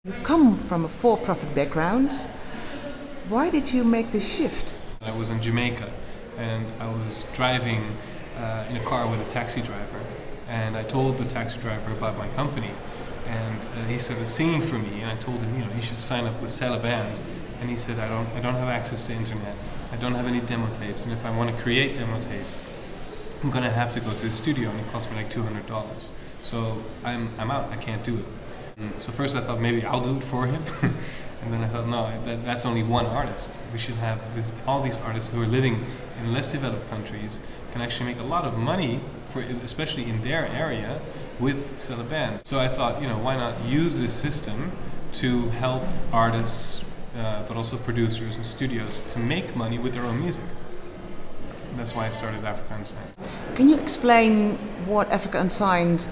You come from a for-profit background. Why did you make this shift? I was in Jamaica and I was driving in a car with a taxi driver, and I told the taxi driver about my company, and he started singing for me, and I told him, you should sign up with Sellaband, and he said, I don't have access to internet, I don't have any demo tapes, and if I want to create demo tapes, I'm going to have to go to a studio, and it cost me like $200. So I'm out, I can't do it. So first I thought maybe I'll do it for him. And then I thought, no, that's only one artist. We should have all these artists who are living in less developed countries can actually make a lot of money, especially in their area, with Sellaband. So I thought, why not use this system to help artists, but also producers and studios to make money with their own music. And that's why I started Africa Unsigned. Can you explain what Africa Unsigned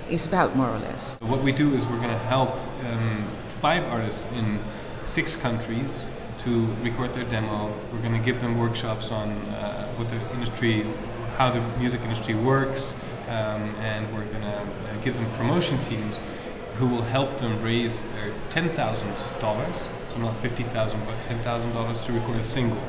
is about, more or less? What we do is we're going to help 5 artists in 6 countries to record their demo. We're going to give them workshops on what the industry, how the music industry works, and we're going to give them promotion teams who will help them raise their $10,000, so not $50,000 but $10,000 to record a single.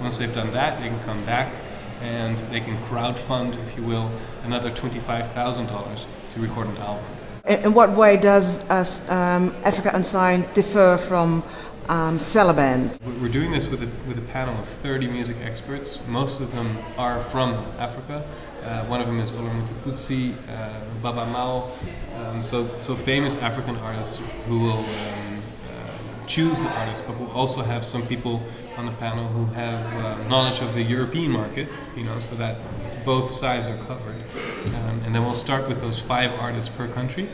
Once they've done that, they can come back and they can crowdfund, if you will, another $25,000 to record an album. In what way does Africa Unsigned differ from Sellaband? We're doing this with a panel of 30 music experts. Most of them are from Africa. One of them is Olormutukutsi, Baba Mao, so famous African artists who will choose the artists, but we'll also have some people on the panel who have knowledge of the European market, so that both sides are covered. And then we'll start with those 5 artists per country.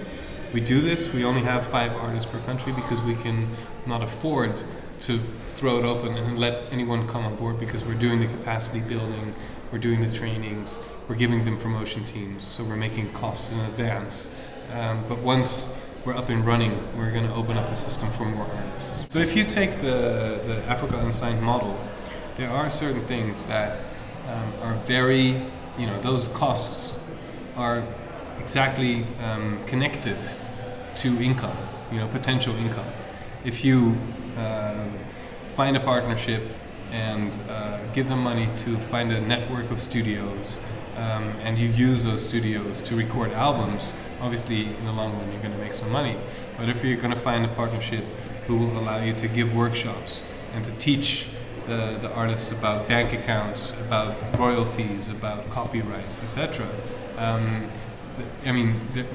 We do this, we only have 5 artists per country because we can not afford to throw it open and let anyone come on board, because we're doing the capacity building, we're doing the trainings, we're giving them promotion teams, so we're making costs in advance. But once we're up and running, we're going to open up the system for more artists. So if you take the Africa Unsigned model, there are certain things that are very, those costs are exactly connected to income, potential income. If you find a partnership and give them money to find a network of studios, and you use those studios to record albums, obviously in the long run you're going to make some money. But if you're going to find a partnership who will allow you to give workshops and to teach the artists about bank accounts, about royalties, about copyrights, etc.,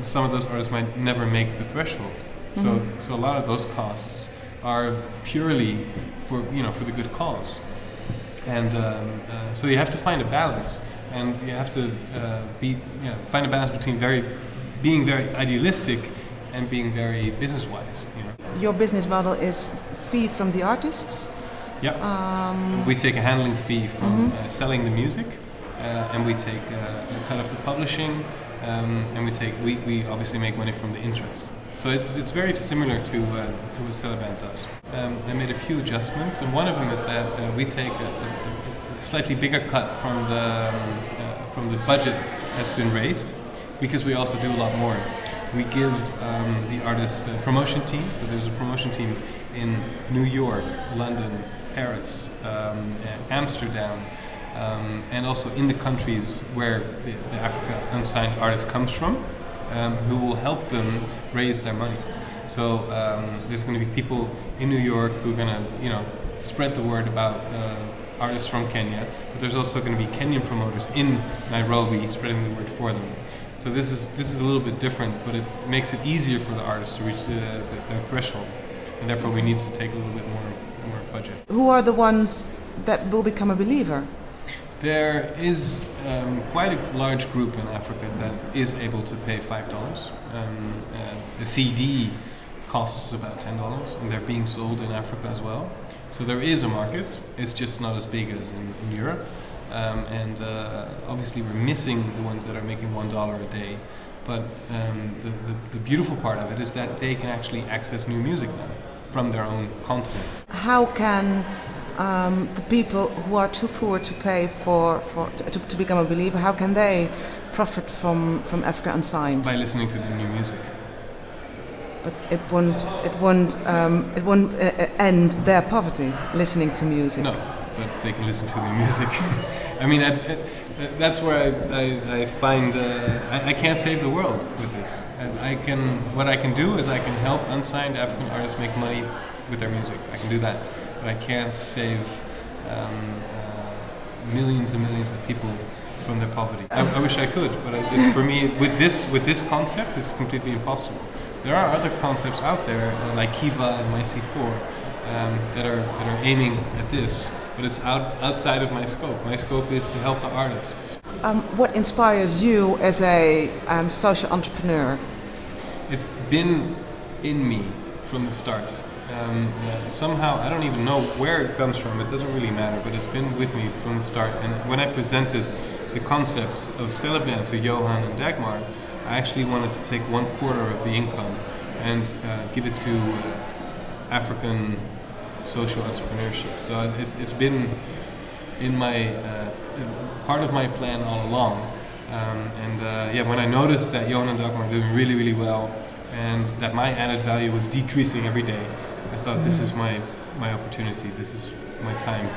some of those artists might never make the threshold. Mm-hmm. So a lot of those costs are purely for the good cause, and so you have to find a balance. And you have to find a balance between being very idealistic and being very business-wise. Your business model is fee from the artists? Yeah. We take a handling fee from selling the music, and we take a cut of the publishing, and we obviously make money from the interest. So it's very similar to what Sellaband does. I made a few adjustments, and one of them is that we take a slightly bigger cut from the budget that's been raised, because we also do a lot more. We give the artist a promotion team. So there's a promotion team in New York, London, Paris, Amsterdam, and also in the countries where the Africa Unsigned artist comes from, who will help them raise their money. So there's going to be people in New York who are going to spread the word about artists from Kenya, but there's also going to be Kenyan promoters in Nairobi spreading the word for them. So this is a little bit different, but it makes it easier for the artists to reach their threshold, and therefore we need to take a little bit more budget. Who are the ones that will become a believer? There is quite a large group in Africa that is able to pay $5. A CD costs about $10, and they're being sold in Africa as well. So there is a market, it's just not as big as in Europe. And obviously we're missing the ones that are making $1 a day. But the beautiful part of it is that they can actually access new music now from their own continent. How can the people who are too poor to pay to become a believer, how can they profit from Africa Unsigned? By listening to the new music. but it won't end their poverty listening to music. No, but they can listen to the music. I mean, that's where I find I can't save the world with this. What I can do is I can help unsigned African artists make money with their music. I can do that, but I can't save millions and millions of people from their poverty. I wish I could, but it's, for me, with this concept, it's completely impossible. There are other concepts out there, like Kiva and MyC4, that are aiming at this, but it's outside of my scope. My scope is to help the artists. What inspires you as a social entrepreneur? It's been in me from the start. Somehow, I don't even know where it comes from, it doesn't really matter, but it's been with me from the start. And when I presented the concept of Sellaband to Johan and Dagmar, I actually wanted to take 1/4 of the income and give it to African social entrepreneurship. So it's been in my part of my plan all along. When I noticed that Johan and Dagmar were doing really, really well, and that my added value was decreasing every day, I thought, this is my opportunity, this is my time.